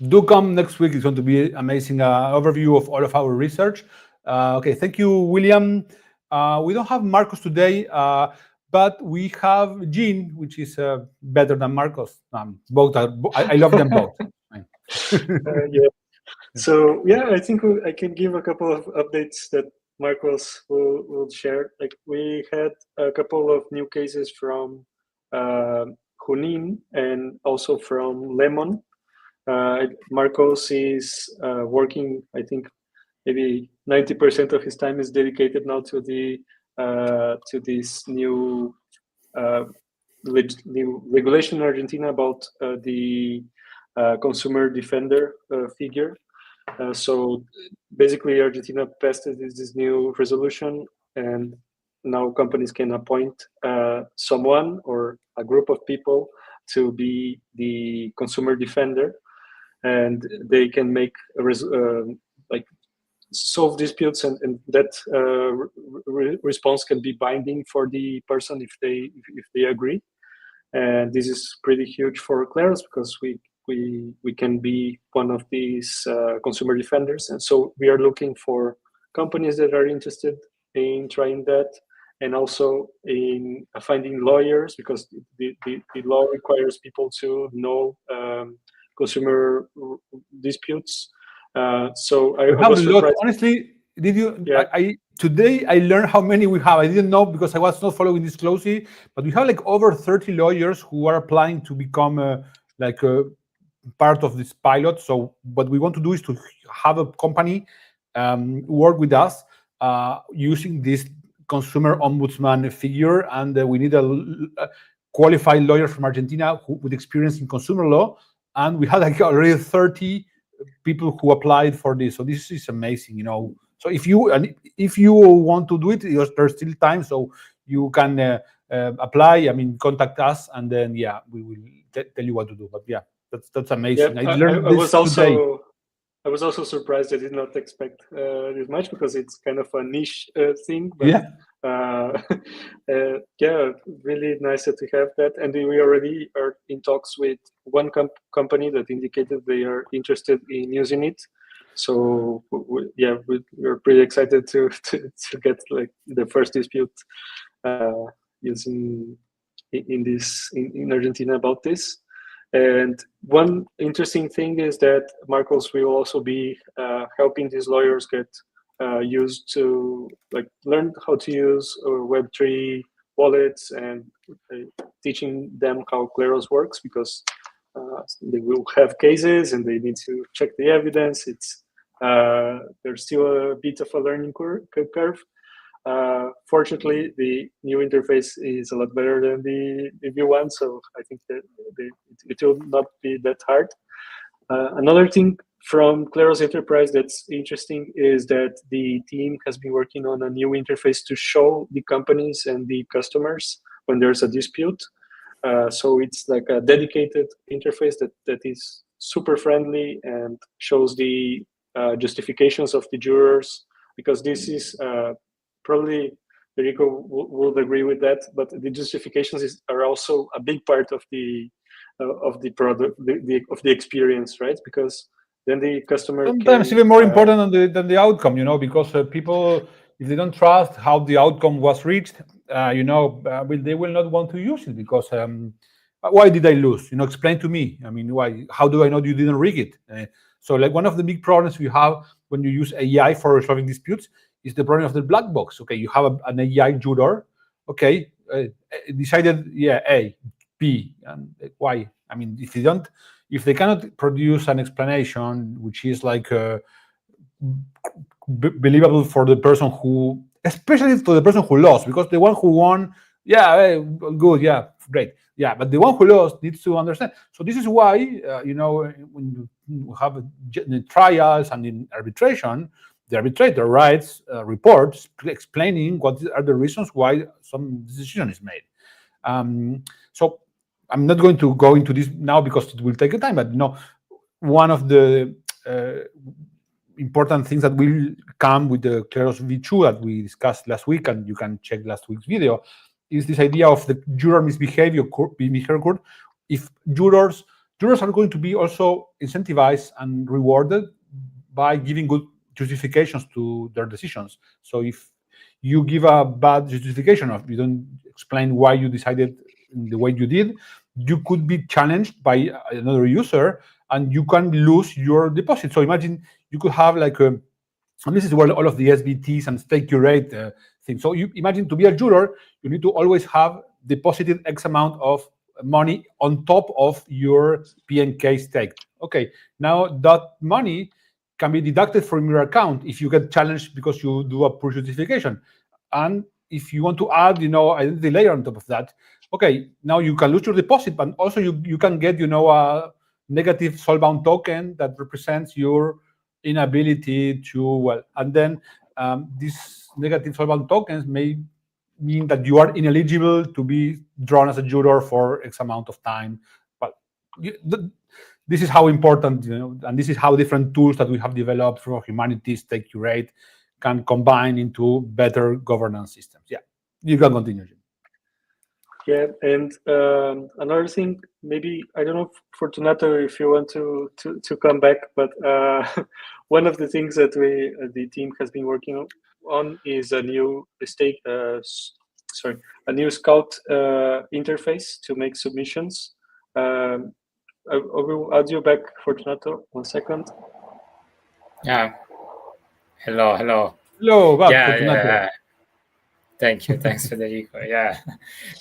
Do come next week. It's going to be an amazing overview of all of our research. Okay, thank you, William. We don't have Marcus today, but but we have Jean, which is better than Marcos. Both are. I love them both.
Yeah. So yeah, I think I can give a couple of updates that Marcos will share. Like we had a couple of new cases from Junin and also from Lemon. Marcos is working. I think maybe 90% of his time is dedicated now to this new regulation in Argentina about the consumer defender figure. So basically, Argentina passed this new resolution, and now companies can appoint someone or a group of people to be the consumer defender, and they can make like solve disputes, and that response can be binding for the person if they agree. And this is pretty huge for Kleros because we can be one of these consumer defenders, and so we are looking for companies that are interested in trying that, and also in finding lawyers because the law requires people to know consumer disputes. So I was surprised.
Honestly, did you?
Yeah.
Today I learned how many we have. I didn't know because I was not following this closely. But we have like over 30 lawyers who are applying to become like a part of this pilot. So what we want to do is to have a company work with us using this consumer ombudsman figure, and we need a qualified lawyer from Argentina with experience in consumer law. And we had like already 30 people who applied for this, so this is amazing, So if you want to do it, there's still time, so you can apply. I mean, contact us, and then we will tell you what to do. But that's amazing.
Yeah,
I learned this today.
I was also surprised. I did not expect this much because it's kind of a niche thing. But really nice that we have that, and we already are in talks with one company that indicated they are interested in using it. So we're pretty excited to get like the first dispute using in Argentina about this. And one interesting thing is that Marcos will also be helping these lawyers get used to learn how to use Web3 wallets, and teaching them how Kleros works, because they will have cases and they need to check the evidence. There's still a bit of a learning curve. Fortunately, the new interface is a lot better than the V1, so I think that it will not be that hard. Another thing from Kleros Enterprise that's interesting is that the team has been working on a new interface to show the companies and the customers when there's a dispute. So it's like a dedicated interface that is super friendly and shows the justifications of the jurors, because this is probably Federico would agree with that, but the justifications are also a big part of the product, of the experience, right? Because then the customer
sometimes even more important than the outcome, because people, if they don't trust how the outcome was reached, they will not want to use it, because why did I lose? Explain to me. I mean, why? How do I know you didn't rig it? So like one of the big problems you have when you use AI for resolving disputes is the problem of the black box. Okay, you have an AI juror. Okay, decided A, B, and why? I mean, if they cannot produce an explanation which is like believable for the person who, especially for the person who lost, because the one who won, good, great, but the one who lost needs to understand. So this is why when you have trials and in arbitration, the arbitrator writes reports explaining what are the reasons why some decision is made. So I'm not going to go into this now because it will take a time, but one of the important things that will come with the Kleros V2 that we discussed last week, and you can check last week's video, is this idea of the juror misbehavior court. If jurors are going to be also incentivized and rewarded by giving good justifications to their decisions. So if you give a bad justification of, you don't explain why you decided the way you did, you could be challenged by another user and you can lose your deposit. So imagine you could have like a, and this is where all of the SBTs and stake curate things. So you imagine, to be a juror, you need to always have deposited X amount of money on top of your PNK staked. Okay, now that money can be deducted from your account if you get challenged because you do a poor justification. And if you want to add, identity layer on top of that, okay, now you can lose your deposit, but also you can get, a negative soulbound token that represents your inability to, and then these negative soulbound tokens may mean that you are ineligible to be drawn as a juror for X amount of time. But this is how important, and this is how different tools that we have developed for humanities, Stake Curate, can combine into better governance systems. Yeah, you can continue, Jim.
Yeah, and another thing, maybe, I don't know, Fortunato, if you want to come back, but one of the things that the team has been working on is a new a new Scout interface to make submissions. I will add you back, Fortunato. 1 second.
Yeah. Hello.
Hello,
Yeah,
Fortunato.
yeah. Thank you. Thanks, Federico. Yeah.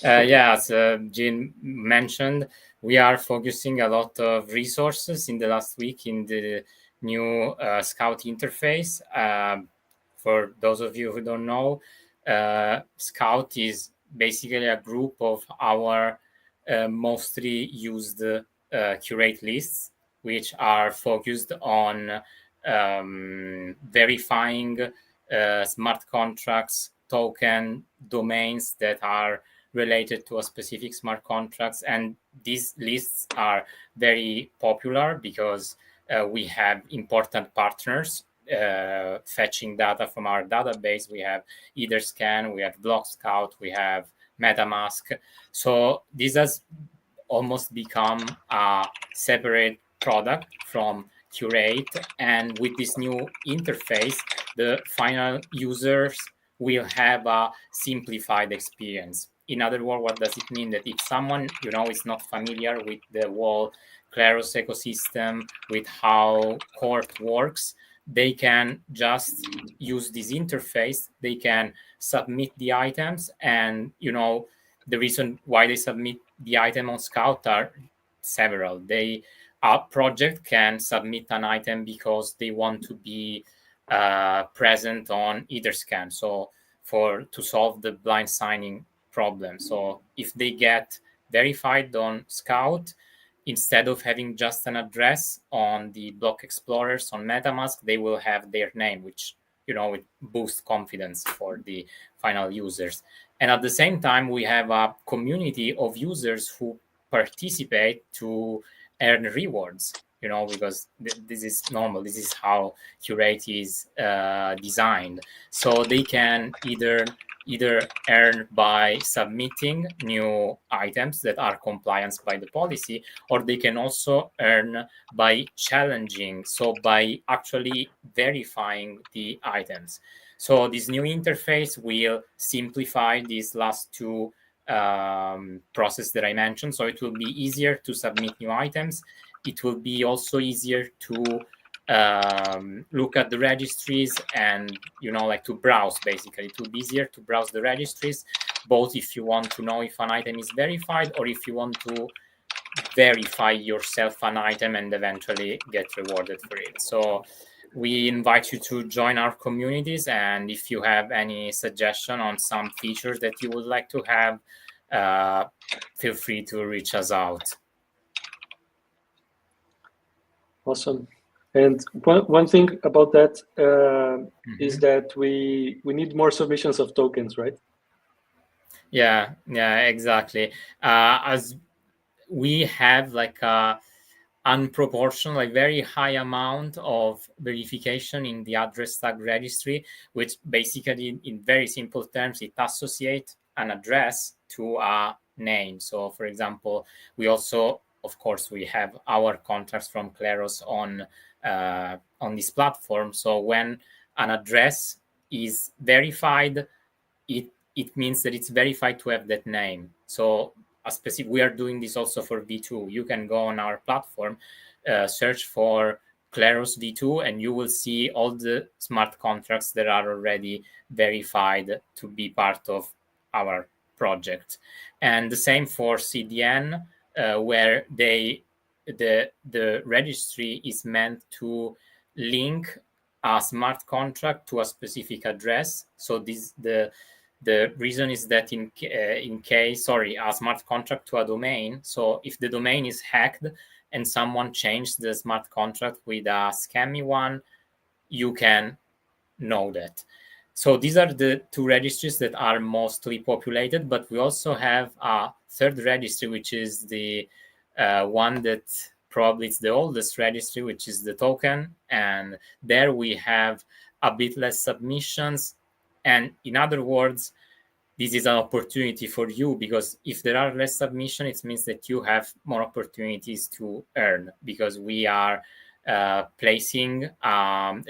As Jean mentioned, we are focusing a lot of resources in the last week in the new Scout interface. For those of you who don't know, Scout is basically a group of our mostly used curate lists, which are focused on verifying smart contracts, token domains that are related to a specific smart contracts. And these lists are very popular because we have important partners fetching data from our database. We have Etherscan, we have Block Scout, we have MetaMask. So this has almost become a separate product from Curate. And with this new interface, the final users will have a simplified experience. In other words, what does it mean? That if someone, is not familiar with the whole Kleros ecosystem, with how court works, they can just use this interface. They can submit the items, and the reason why they submit the item on Scout are several. A project can submit an item because they want to be present on Etherscan, so to solve the blind signing problem. So if they get verified on Scout, instead of having just an address on the block explorers on MetaMask, they will have their name, which it boosts confidence for the final users. And at the same time, we have a community of users who participate to earn rewards, because this is normal. This is how Curate is designed. So they can either earn by submitting new items that are compliant by the policy, or they can also earn by challenging, so by actually verifying the items. So this new interface will simplify these last two process that I mentioned. So it will be easier to submit new items. It will be also easier to look at the registries and to browse. Basically, it will be easier to browse the registries, both if you want to know if an item is verified or if you want to verify yourself an item and eventually get rewarded for it. So we invite you to join our communities, and if you have any suggestion on some features that you would like to have, feel free to reach us out.
Awesome. And one thing about that is that we need more submissions of tokens, right?
Yeah, exactly. As we have like a unproportional, very high amount of verification in the address tag registry, which basically, in very simple terms, it associates an address to a name. So, for example, we also, of course, we have our contracts from Kleros on this platform. So when an address is verified, it means that it's verified to have that name. So we are doing this also for V2. You can go on our platform, search for Kleros V2, and you will see all the smart contracts that are already verified to be part of our project. And the same for CDN, where the registry is meant to link a smart contract to a specific address. So the reason is that in case, a smart contract to a domain. So if the domain is hacked and someone changed the smart contract with a scammy one, you can know that. So these are the two registries that are mostly populated, but we also have a third registry, which is the one that probably is the oldest registry, which is the token. And there we have a bit less submissions. And in other words, this is an opportunity for you, because if there are less submissions, it means that you have more opportunities to earn, because we are placing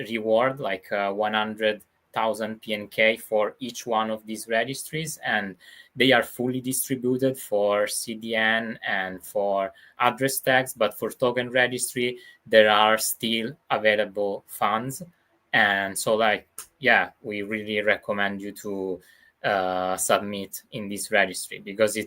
reward like 100,000 PNK for each one of these registries, and they are fully distributed for CDN and for address tags. But for token registry, there are still available funds. And so, we really recommend you to submit in this registry, because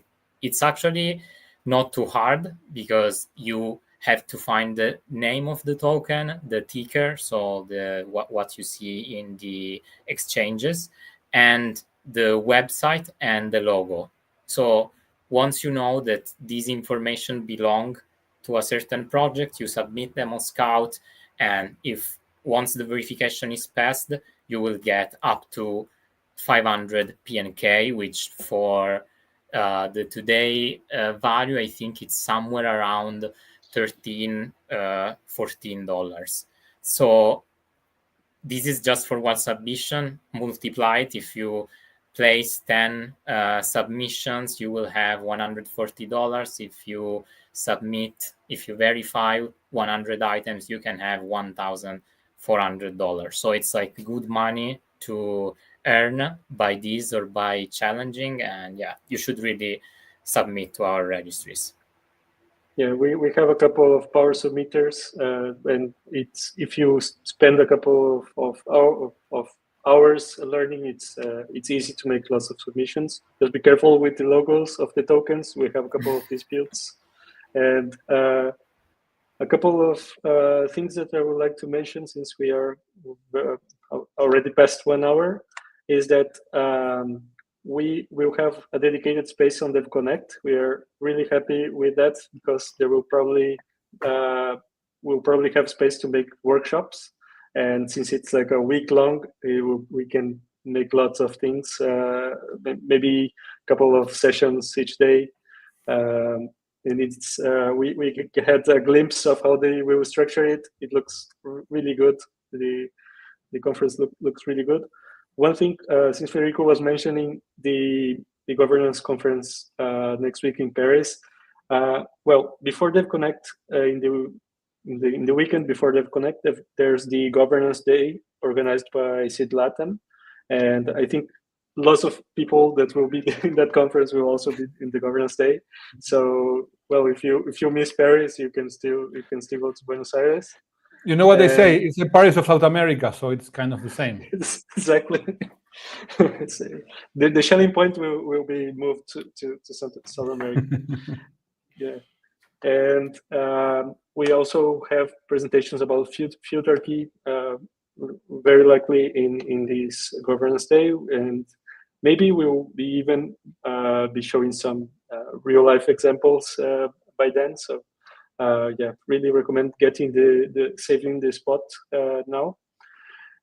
it's actually not too hard, because you have to find the name of the token, the ticker, so what you see in the exchanges, and the website and the logo. So once you know that these information belong to a certain project, you submit them on Scout, and once the verification is passed, you will get up to 500 PNK, which for the today value, I think it's somewhere around $13-14. So this is just for one submission. Multiplied, if you place 10 submissions, you will have $140. If you verify 100 items, you can have $1,400. So it's like good money to earn by this or by challenging. And you should really submit to our registries.
Yeah, we have a couple of power submitters, and if you spend a couple of hours learning, it's easy to make lots of submissions. Just be careful with the logos of the tokens. We have a couple of disputes, and a couple of things that I would like to mention, since we are already past 1 hour, is that we will have a dedicated space on DevConnect. We are really happy with that, because there will probably have space to make workshops, and since it's like a week long, we can make lots of things, maybe a couple of sessions each day. And it's we had a glimpse of how they will structure it. It looks really good. The conference looks really good. One thing, since Federico was mentioning the governance conference next week in Paris, well, before DevConnect, in the weekend before DevConnect, there's the Governance Day organized by Sid Latham, and I think lots of people that will be in that conference will also be in the Governance Day. So, well, if you miss Paris, you can still go to Buenos Aires.
You know what they say? It's the Paris of South America, so it's kind of the same.
Exactly. The Shelling Point will be moved to South America. Yeah, and we also have presentations about Futurkey, very likely in this Governance Day, and maybe we'll be even be showing some real life examples by then. So. Really recommend getting saving the spot now.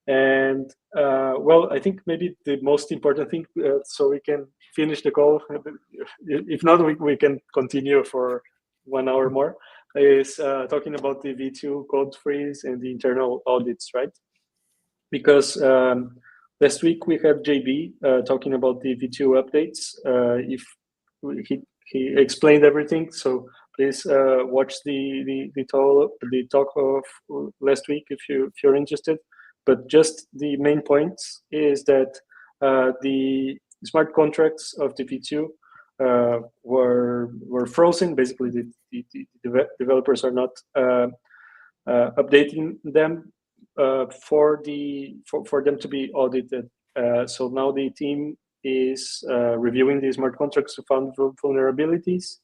And well, I think maybe the most important thing, so we can finish the call. If not, we can continue for 1 hour more. Is talking about the V2 code freeze and the internal audits, right? Because last week we had JB talking about the V2 updates. If he explained everything, so please watch the talk of last week if you're interested. But just the main points is that the smart contracts of the V2 were frozen. Basically, the developers are not updating them for them to be audited. So now the team is reviewing the smart contracts to find vulnerabilities,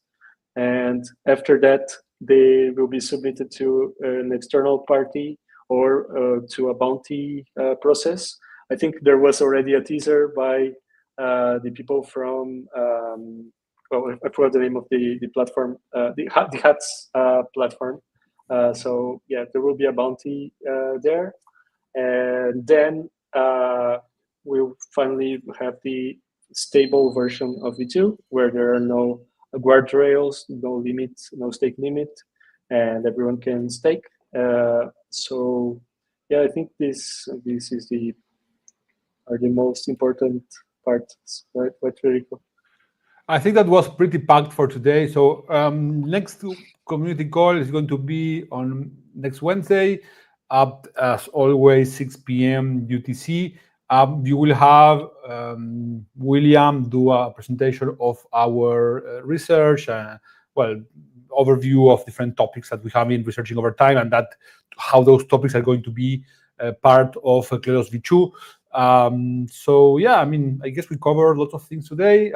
and after that they will be submitted to an external party or to a bounty process. I think there was already a teaser by the people from well, I forgot the name of the platform, the HATS platform. So yeah, there will be a bounty there, and then we'll finally have the stable version of V2 where there are no guardrails, no limit, no stake limit, and everyone can stake. So yeah, I think this is are the most important parts, right, Federico?
I think that was pretty packed for today. So next community call is going to be on next Wednesday, up as always 6 p.m. UTC. You will have William do a presentation of our research, well, overview of different topics that we have been researching over time, and that how those topics are going to be part of Kleros V2. So yeah, I mean, I guess we covered lots of things today.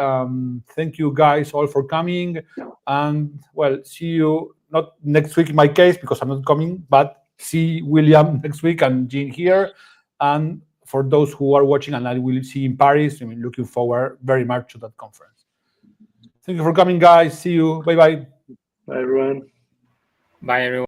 Thank you guys all for coming, and well, see you not next week in my case because I'm not coming, but see William next week and Jean here. And for those who are watching, and I will see in Paris, I mean, looking forward very much to that conference. Thank you for coming, guys. See you. Bye bye.
Bye, everyone.
Bye, everyone.